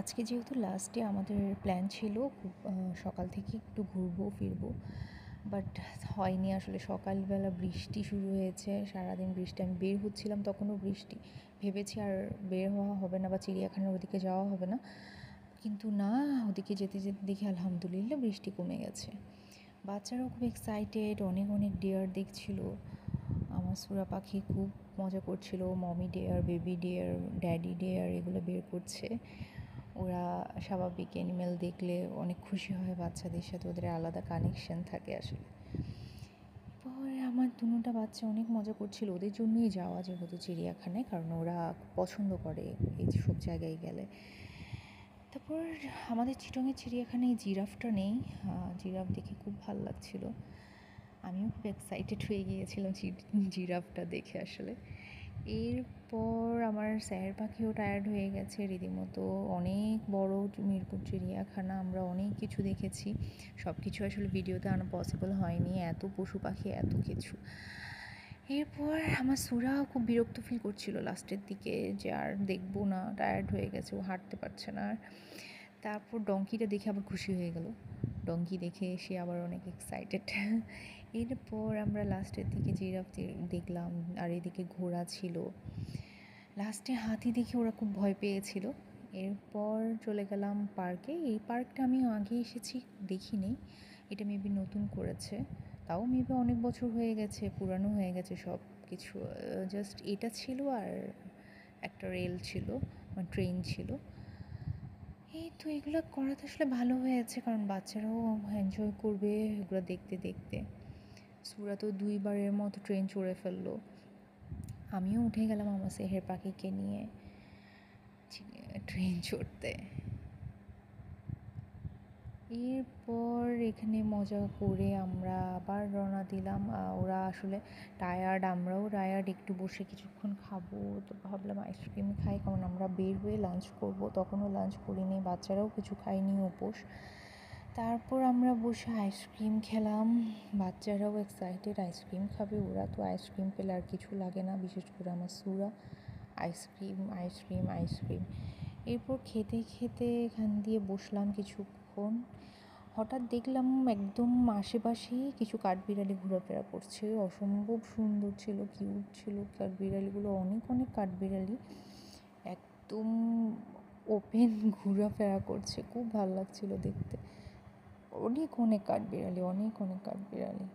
আজকে যেহেতু last day আমাদের প্ল্যান ছিল খুব সকাল থেকে একটু ঘুরবো ফিরবো, বাট হয়নি আসলে। সকালবেলা বৃষ্টি শুরু হয়েছে, সারাদিন বৃষ্টি। আমি বের হচ্ছিলাম তখনও বৃষ্টি, ভেবেছি আর বের হওয়া হবে না বা চিড়িয়াখানার ওদিকে যাওয়া হবে না, কিন্তু না, ওদিকে যেতে যেতে দেখি আলহামদুলিল্লাহ বৃষ্টি কমে গেছে। বাচ্চারাও খুব এক্সাইটেড, অনেক অনেক ডিয়ার দেখছিল। আমার সুরা পাখি খুব মজা করছিল, mummy dear, baby dear, daddy dear এগুলো বের করছে। ওরা স্বাভাবিক অ্যানিমেল দেখলে অনেক খুশি হয়, বাচ্চাদের সাথে ওদের আলাদা কানেকশন থাকে আসলে। পরে আমার দুটা বাচ্চা অনেক মজা করছিল, ওদের জন্যই যাওয়া যেহেতু চিড়িয়াখানায়, কারণ ওরা পছন্দ করে এই সব জায়গায় গেলে। তারপর আমাদের চিটংয়ের চিড়িয়াখানায় জিরাফটা নেই, জিরাফ দেখে খুব ভালো লাগছিলো। আমিও খুব এক্সাইটেড হয়ে গিয়েছিলাম জিরাফটা দেখে আসলে। এরপর আমার স্যার পাখিও টায়ার্ড হয়ে গেছে রীতিমতো। অনেক বড় মিরপুর চিড়িয়াখানা, আমরা অনেক কিছু দেখেছি। সব কিছু আসলে ভিডিওতে আনা পসিবল হয়নি, এত পশু পাখি এত কিছু। এরপর আমার সুরাও খুব বিরক্ত ফিল করছিল লাস্টের দিকে, যে আর দেখবো না, টায়ার্ড হয়ে গেছে, ও হাঁটতে পারছে না আর। তারপর ডঙ্কিটা দেখে আবার খুশি হয়ে গেল, ডঙ্কি দেখে সে আবার অনেক এক্সাইটেড। এরপর আমরা লাস্টের দিকে জিরাফ দেখলাম, আর এদিকে ঘোড়া ছিল। লাস্টে হাতি দেখে ওরা খুব ভয় পেয়েছিল। এরপর চলে গেলাম পার্কে। এই পার্কটা আমি আগে এসেছি, দেখিনি, এটা মেবি নতুন করেছে, তাও মেবি অনেক বছর হয়ে গেছে, পুরানো হয়ে গেছে সব কিছু। জাস্ট এটা ছিল আর একটা রেল ছিল, মানে ট্রেন ছিল। এই তো এগুলো করাতে আসলে ভালো হয়েছে, কারণ বাচ্চারাও এনজয় করবে এগুলো দেখতে দেখতে। সুরা তো 2বারের মতো ট্রেন চড়ে ফেললো। আমিও উঠে গেলাম আমার সেহের পাখিকে নিয়ে ট্রেন চড়তে। এরপর এখানে মজা করে আমরা আবার রওনা দিলাম। ওরা আসলে টায়ার্ড, আমরাও টায়ার্ড, একটু বসে কিছুক্ষণ খাবো, তো ভাবলাম আইসক্রিম খাই, কারণ আমরা বের হয়ে লাঞ্চ করব, তখনও লাঞ্চ করিনি, বাচ্চারাও কিছু খায়নি, উপোস। তারপর আমরা বসে আইসক্রিম খেলাম, বাচ্চারাও এক্সাইটেড আইসক্রিম খাবে, ওরা তো আইসক্রিম পেলে আর কিছু লাগে না, বিশেষ করে আমার সুরা। Ice cream ice cream ice cream. এরপর খেতে খেতে এখান দিয়ে বসলাম কিছুক্ষণ। হঠাৎ দেখলাম একদম আশেপাশেই কিছু কাঠবিড়ালি ঘোরাফেরা করছে, অসম্ভব সুন্দর ছিল, কিউট ছিল কাঠবিড়ালিগুলো, অনেক অনেক কাঠবিড়ালি একদম ওপেন ঘোরাফেরা করছে, খুব ভালো লাগছিল দেখতে। অনেক অনেক কাঠবিড়ালি, অনেক অনেক কাঠবিড়ালি।